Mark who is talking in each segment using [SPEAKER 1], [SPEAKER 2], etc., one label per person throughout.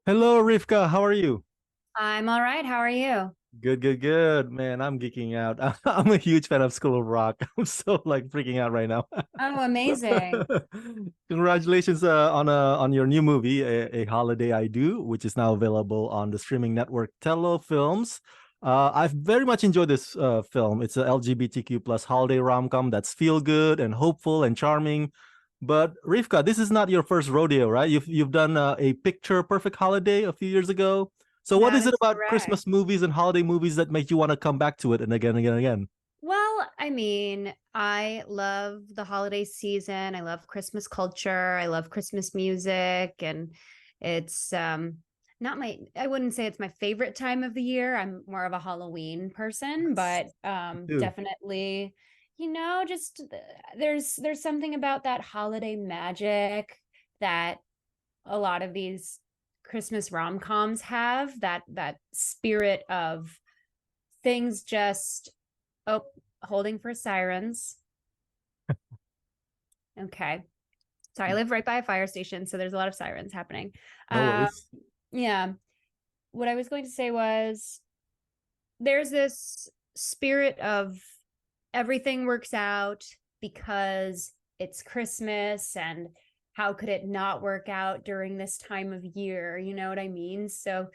[SPEAKER 1] Hello, Rivka. How are you?
[SPEAKER 2] I'm all right. How are you?
[SPEAKER 1] Good, good, good. Man, I'm geeking out. I'm a huge fan of School of Rock. I'm so like freaking out right now.
[SPEAKER 2] Oh, amazing.
[SPEAKER 1] Congratulations on your new movie, A Holiday I Do, which is now available on the streaming network Tello Films. I've very much enjoyed this film. It's a LGBTQ plus holiday rom-com that's feel good and hopeful and charming. But Rivka, this is not your first rodeo, right? You've done a picture perfect holiday a few years ago. So what
[SPEAKER 2] That
[SPEAKER 1] is it
[SPEAKER 2] is
[SPEAKER 1] about
[SPEAKER 2] correct.
[SPEAKER 1] Christmas movies and holiday movies that make you want to come back to it and again and again and again?
[SPEAKER 2] Well, I mean, I love the holiday season. I love Christmas culture. I love Christmas music, and it's not my I wouldn't say it's my favorite time of the year. I'm more of a Halloween person, but
[SPEAKER 1] Too.
[SPEAKER 2] definitely, just there's something about that holiday magic that a lot of these Christmas rom-coms have that spirit of things just oh holding for sirens. Okay. Sorry, I live right by a fire station, so there's a lot of sirens happening.
[SPEAKER 1] No
[SPEAKER 2] Um,
[SPEAKER 1] worries.
[SPEAKER 2] yeah. What I was going to say was there's this spirit of everything works out because it's Christmas and how could it not work out during this time of year? You know what I mean? So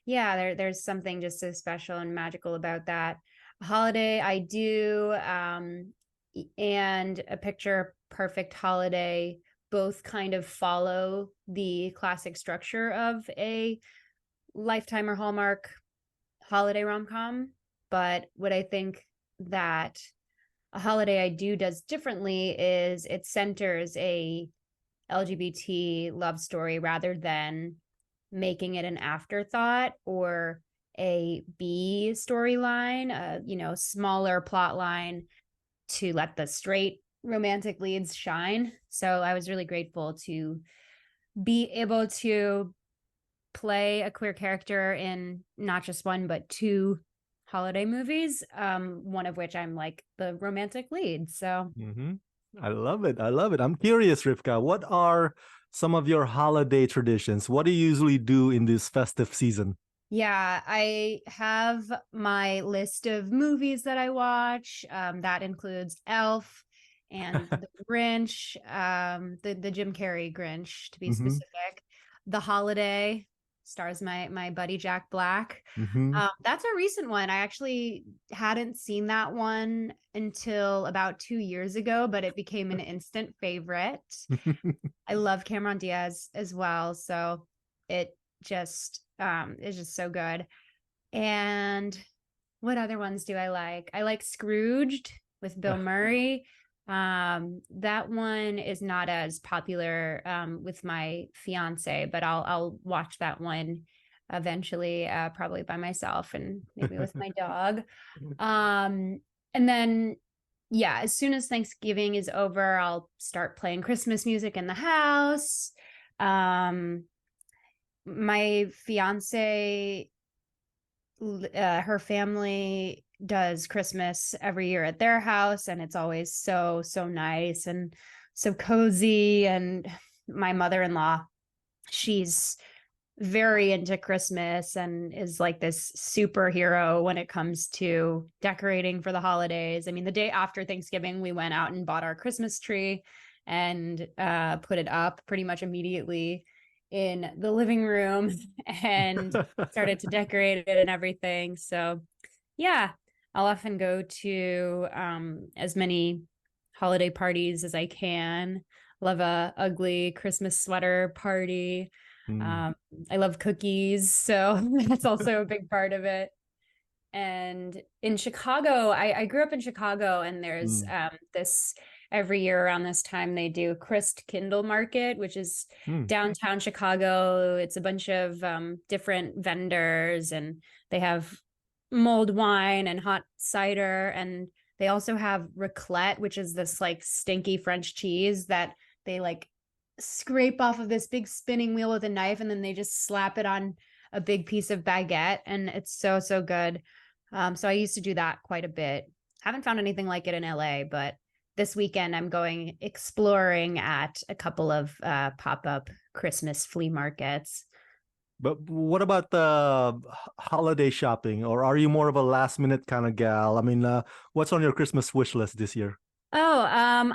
[SPEAKER 2] yeah, there's something just so special and magical about that. A holiday I do and a picture perfect holiday both kind of follow the classic structure of a Lifetime or Hallmark holiday rom-com. But what I think that a holiday I do does differently is it centers a LGBT love story rather than making it an afterthought or a B storyline, smaller plot line to let the straight romantic leads shine. So I was really grateful to be able to play a queer character in not just one but two holiday movies, one of which I'm like the romantic lead. So
[SPEAKER 1] Hmm. I love it. I love it. I'm curious, Rivka, what are some of your holiday traditions? What do you usually do in this festive season?
[SPEAKER 2] yeah, I have my list of movies that I watch. That includes Elf and The Grinch, the Jim Carrey Grinch to be
[SPEAKER 1] Hmm.
[SPEAKER 2] specific. The Holiday stars my buddy Jack Black.
[SPEAKER 1] Hmm.
[SPEAKER 2] That's a recent one. I actually hadn't seen that one until about 2 years ago, but it became an instant favorite. I love Cameron Diaz as well, so it just is just so good. And what other ones do I like? I like Scrooged with Bill Murray. That one is not as popular with my fiance, but I'll watch that one eventually, probably by myself and maybe with my dog. Um, and then yeah, as soon as Thanksgiving is over, I'll start playing Christmas music in the house. Um, my fiance, her family does Christmas every year at their house, and it's always so nice and so cozy. And my mother-in-law, she's very into Christmas and is like this superhero when it comes to decorating for the holidays. I mean, the day after Thanksgiving, we went out and bought our Christmas tree and put it up pretty much immediately in the living room and started to decorate it and everything. So, yeah, I'll often go to as many holiday parties as I can. Love a ugly Christmas sweater party.
[SPEAKER 1] Mm.
[SPEAKER 2] um, I love cookies, so that's also a big part of it. And in Chicago, I grew up in Chicago, and there's
[SPEAKER 1] Mm.
[SPEAKER 2] this every year around this time they do Christ Kindle Market, which is
[SPEAKER 1] Mm.
[SPEAKER 2] downtown Chicago. It's a bunch of different vendors, and they have mulled wine and hot cider, and they also have raclette, which is this like stinky French cheese that they like scrape off of this big spinning wheel with a knife, and then they just slap it on a big piece of baguette, and it's so good. So I used to do that quite a bit. Haven't found anything like it in LA, but this weekend I'm going exploring at a couple of pop-up Christmas flea markets.
[SPEAKER 1] But what about the holiday shopping, or are you more of a last minute kind of gal? I mean, what's on your Christmas wish list this year?
[SPEAKER 2] Oh,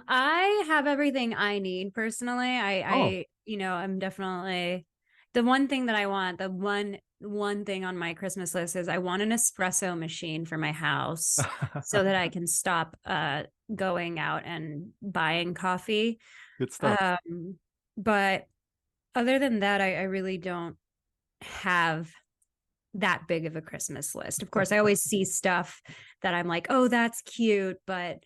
[SPEAKER 2] I have everything I need personally.
[SPEAKER 1] Oh.
[SPEAKER 2] I'm definitely the one thing that I want, the one thing on my Christmas list is I want an espresso machine for my house so that I can stop going out and buying coffee.
[SPEAKER 1] Good stuff.
[SPEAKER 2] But other than that, I really don't have that big of a Christmas list. Of course, I always see stuff that I'm like, oh, that's cute, but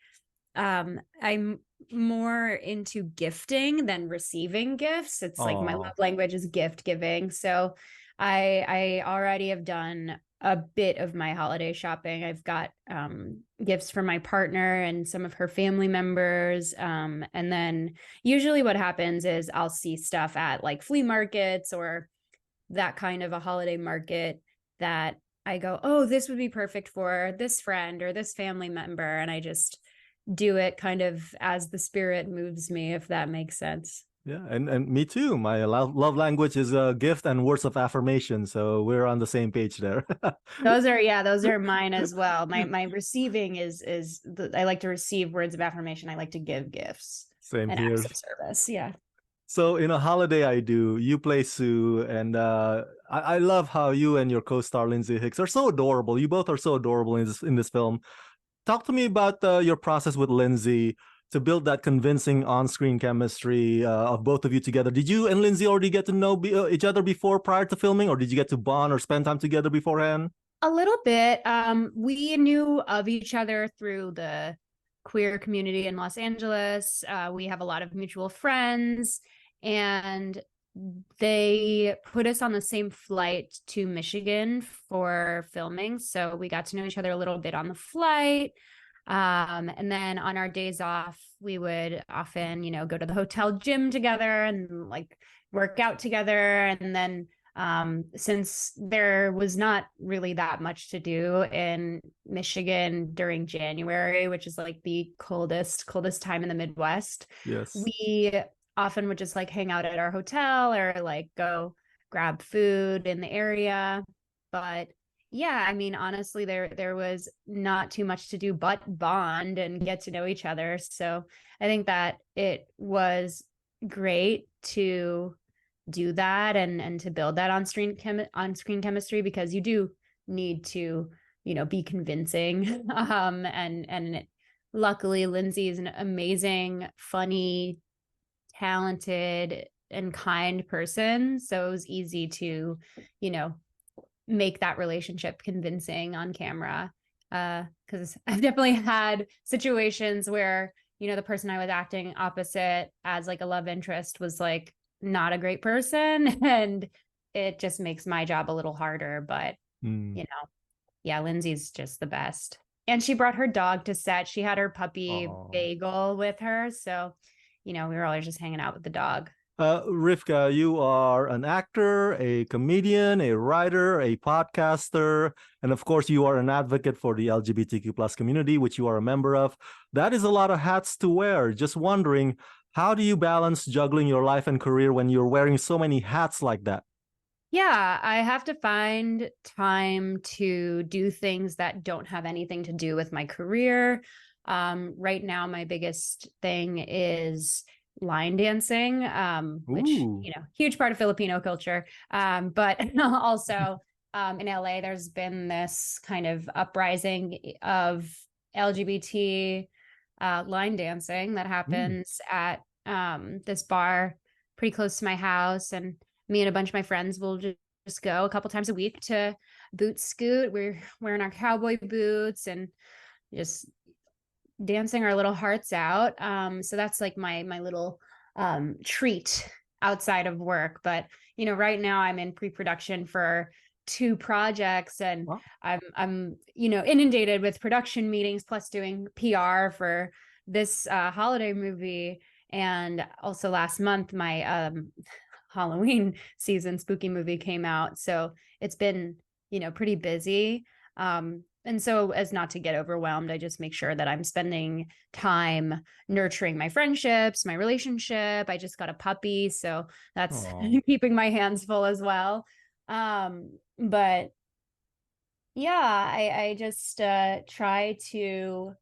[SPEAKER 2] I'm more into gifting than receiving gifts. It's like my
[SPEAKER 1] Oh,
[SPEAKER 2] love language is gift giving. So I already have done a bit of my holiday shopping. I've got gifts for my partner and some of her family members. And then usually what happens is I'll see stuff at like flea markets or that kind of a holiday market that I go, oh, this would be perfect for this friend or this family member. And I just do it kind of as the spirit moves me, if that makes sense.
[SPEAKER 1] yeah, and me too. My love language is a gift and words of affirmation, so we're on the same page there.
[SPEAKER 2] Those are mine as well. My receiving I like to receive words of affirmation. I like to give gifts
[SPEAKER 1] Same
[SPEAKER 2] and
[SPEAKER 1] here.
[SPEAKER 2] acts of service. Yeah.
[SPEAKER 1] So in a holiday I do, you play Sue, and I love how you and your co-star Lindsay Hicks are so adorable. You both are so adorable in this film. Talk to me about your process with Lindsay to build that convincing on-screen chemistry of both of you together. Did you and Lindsay already get to know each other before prior to filming, or did you get to bond or spend time together beforehand?
[SPEAKER 2] A little bit. We knew of each other through the queer community in Los Angeles. We have a lot of mutual friends, and they put us on the same flight to Michigan for filming. So we got to know each other a little bit on the flight. And then on our days off, we would often, go to the hotel gym together and like work out together. And then since there was not really that much to do in Michigan during January, which is like the coldest time in the Midwest,
[SPEAKER 1] Yes.
[SPEAKER 2] we often would just like hang out at our hotel or like go grab food in the area. But yeah, I mean, honestly, there was not too much to do but bond and get to know each other. So I think that it was great to do that and to build that on screen chemistry, because you do need to be convincing. Luckily Lindsay is an amazing, funny, talented, and kind person, so it was easy to make that relationship convincing on camera, because I've definitely had situations where the person I was acting opposite as like a love interest was like not a great person and it just makes my job a little harder. But
[SPEAKER 1] Mm.
[SPEAKER 2] yeah, Lindsay's just the best. And she brought her dog to set. She had her puppy
[SPEAKER 1] Oh.
[SPEAKER 2] Bagel with her, so we were always just hanging out with the dog.
[SPEAKER 1] Rivka, you are an actor, a comedian, a writer, a podcaster, and of course, you are an advocate for the LGBTQ plus community, which you are a member of. That is a lot of hats to wear. Just wondering, how do you balance juggling your life and career when you're wearing so many hats like that?
[SPEAKER 2] Yeah, I have to find time to do things that don't have anything to do with my career. Right now, my biggest thing is line dancing, which,
[SPEAKER 1] Ooh.
[SPEAKER 2] huge part of Filipino culture. But also in LA, there's been this kind of uprising of LGBT line dancing that
[SPEAKER 1] Mm.
[SPEAKER 2] happens at this bar pretty close to my house. And me and a bunch of my friends will just go a couple times a week to Boot Scoot. We're wearing our cowboy boots and just dancing our little hearts out. So that's like my little treat outside of work. But right now I'm in pre-production for two projects, and
[SPEAKER 1] Wow.
[SPEAKER 2] I'm inundated with production meetings plus doing PR for this holiday movie. And also last month my Halloween season spooky movie came out. So it's been, pretty busy. And so as not to get overwhelmed, I just make sure that I'm spending time nurturing my friendships, my relationship. I just got a puppy, so that's
[SPEAKER 1] Oh.
[SPEAKER 2] keeping my hands full as well. But yeah, I just try to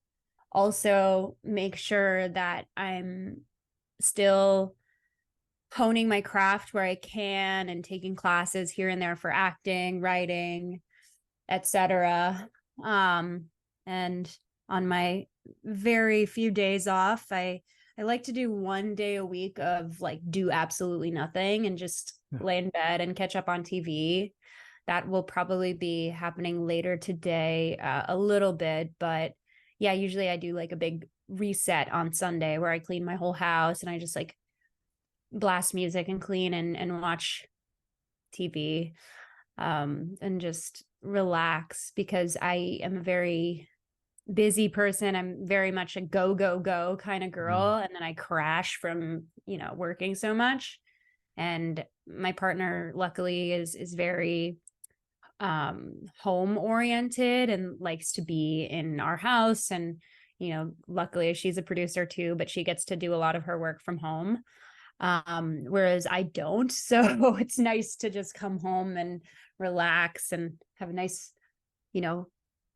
[SPEAKER 2] also make sure that I'm still honing my craft where I can and taking classes here and there for acting, writing, etc. And on my very few days off, I like to do 1 day a week of like do absolutely nothing and just lay in bed and catch up on TV. That will probably be happening later today, a little bit, but yeah, usually I do like a big reset on Sunday where I clean my whole house and I just like blast music and clean and watch TV, and just relax because I am a very busy person. I'm very much a go, go, go kind of girl. And then I crash from, working so much. And my partner, luckily, is very home oriented and likes to be in our house. And, luckily she's a producer too, but she gets to do a lot of her work from home. Whereas I don't. So it's nice to just come home and relax and have a nice,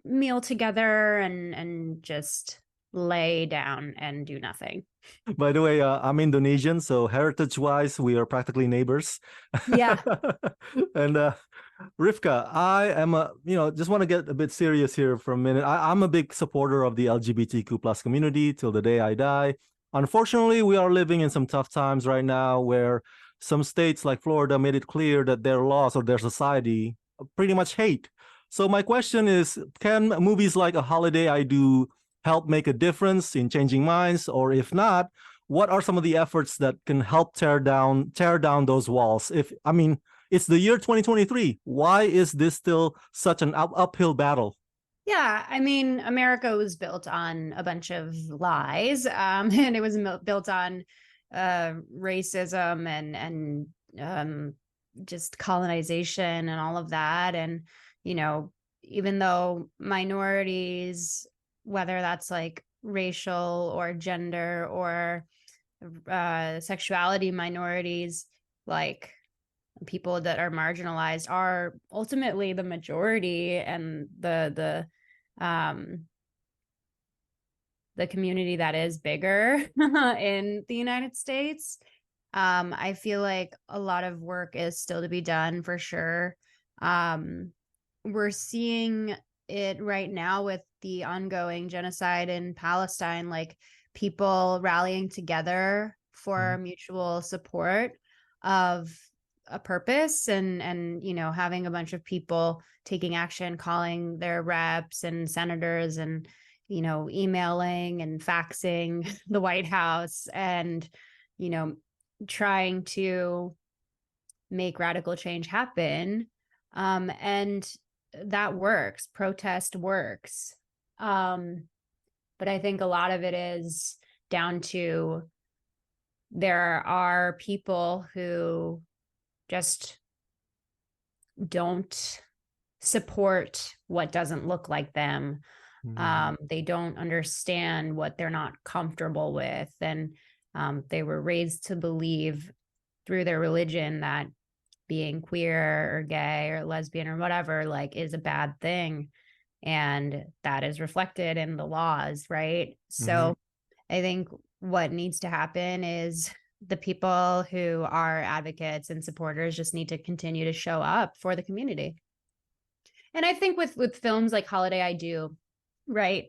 [SPEAKER 2] meal together and just lay down and do nothing.
[SPEAKER 1] By the way, I'm Indonesian, so heritage-wise, we are practically neighbors.
[SPEAKER 2] Yeah.
[SPEAKER 1] And Rivka, I am just want to get a bit serious here for a minute. I'm a big supporter of the LGBTQ plus community till the day I die. Unfortunately, we are living in some tough times right now where some states like Florida made it clear that their laws or their society pretty much hate. So my question is, can movies like A Holiday I Do help make a difference in changing minds? Or if not, what are some of the efforts that can help tear down those walls? It's the year 2023. Why is this still such an uphill battle?
[SPEAKER 2] Yeah, I mean, America was built on a bunch of lies, and it was built on racism and just colonization and all of that. And even though minorities, whether that's like racial or gender or sexuality minorities, like people that are marginalized, are ultimately the majority and the community that is bigger in the United States. I feel like a lot of work is still to be done for sure. We're seeing it right now with the ongoing genocide in Palestine, like people rallying together for mutual support of a purpose and having a bunch of people taking action, calling their reps and senators and emailing and faxing the White House and trying to make radical change happen. And that works. Protest works. But I think a lot of it is down to there are people who just don't support what doesn't look like them. They don't understand what they're not comfortable with. And they were raised to believe through their religion that being queer or gay or lesbian or whatever, like, is a bad thing. And that is reflected in the laws, right? So I think what needs to happen is the people who are advocates and supporters just need to continue to show up for the community. And I think with films like Holiday I Do, right,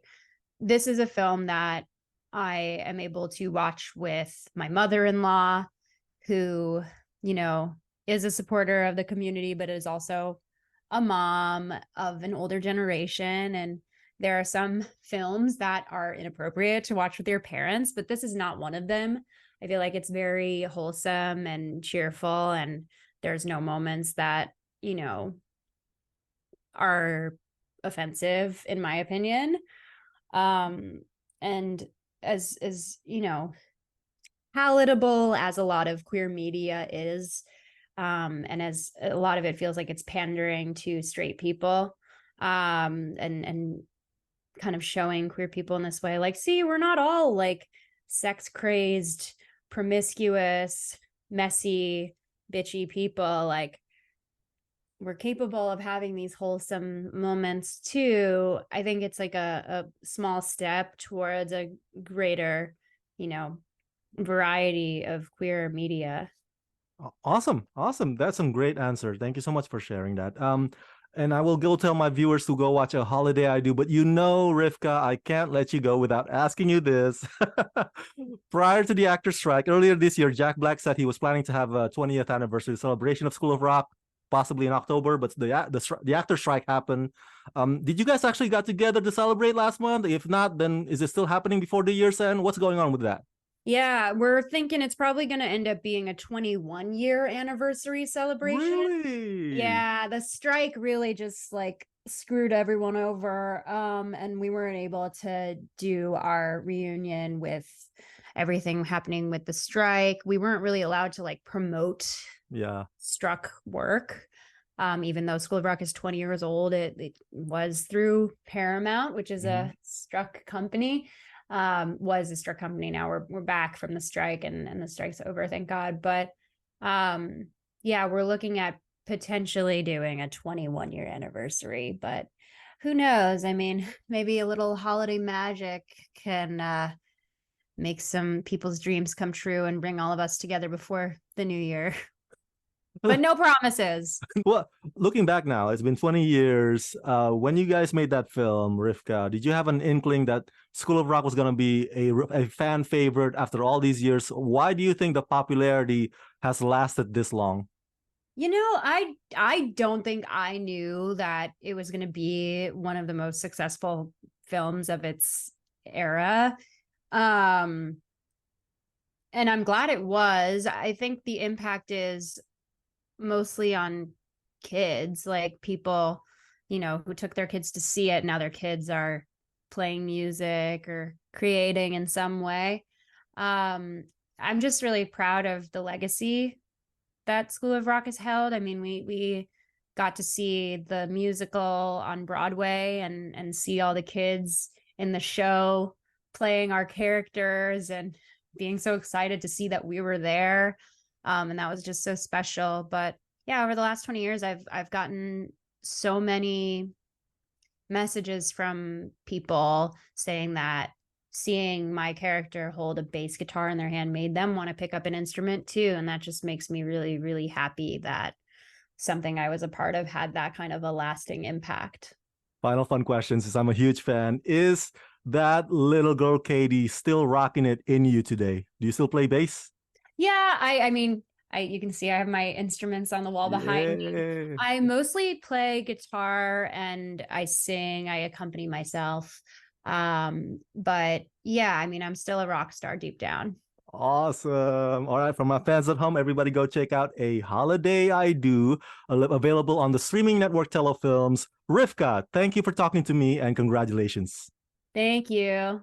[SPEAKER 2] this is a film that I am able to watch with my mother-in-law, who, is a supporter of the community, but is also a mom of an older generation. And there are some films that are inappropriate to watch with your parents, but this is not one of them. I feel like it's very wholesome and cheerful, and there's no moments that, are offensive, in my opinion. And as palatable as a lot of queer media is, and as a lot of it feels like it's pandering to straight people, and kind of showing queer people in this way, like, see, we're not all like sex crazed, promiscuous, messy, bitchy people. Like, we're capable of having these wholesome moments too, I think it's like a small step towards a greater, variety of queer media.
[SPEAKER 1] Awesome. Awesome. That's some great answer. Thank you so much for sharing that. And I will go tell my viewers to go watch A Holiday I Do, but Rivkah, I can't let you go without asking you this. Prior to the actor strike, earlier this year, Jack Black said he was planning to have a 20th anniversary celebration of School of Rock, possibly in October, but the actor strike happened. Did you guys actually got together to celebrate last month? If not, then is it still happening before the year's end? What's going on with that?
[SPEAKER 2] Yeah, we're thinking it's probably going to end up being a 21-year anniversary celebration.
[SPEAKER 1] Really?
[SPEAKER 2] Yeah, the strike really just like screwed everyone over. And we weren't able to do our reunion with everything happening with the strike. We weren't really allowed to like promote struck work. Even though School of Rock is 20 years old, it was through Paramount, which is a struck company. Was a struck company. Now we're back from the strike and the strike's over, thank God. But yeah, we're looking at potentially doing a 21-year anniversary, but who knows? I mean, maybe a little holiday magic can make some people's dreams come true and bring all of us together before the new year. But no promises.
[SPEAKER 1] Well, looking back now, it's been 20 years. When you guys made that film, Rivkah, did you have an inkling that School of Rock was going to be a fan favorite after all these years? Why do you think the popularity has lasted this long?
[SPEAKER 2] I don't think I knew that it was going to be one of the most successful films of its era. And I'm glad it was. I think the impact is mostly on kids, like people, who took their kids to see it. Now their kids are playing music or creating in some way. I'm just really proud of the legacy that School of Rock has held. I mean, we got to see the musical on Broadway and see all the kids in the show playing our characters and being so excited to see that we were there. And that was just so special. But yeah, over the last 20 years, I've gotten so many messages from people saying that seeing my character hold a bass guitar in their hand made them want to pick up an instrument too. And that just makes me really, really happy that something I was a part of had that kind of a lasting impact.
[SPEAKER 1] Final fun question, since I'm a huge fan. Is that little girl Katie still rocking it in you today? Do you still play bass?
[SPEAKER 2] Yeah, I mean, you can see I have my instruments on the wall behind me. I mostly play guitar and I sing, I accompany myself. But yeah, I mean, I'm still a rock star deep down.
[SPEAKER 1] Awesome. All right, for my fans at home, everybody go check out A Holiday I Do, available on the streaming network Telefilms. Rivkah, thank you for talking to me and congratulations.
[SPEAKER 2] Thank you.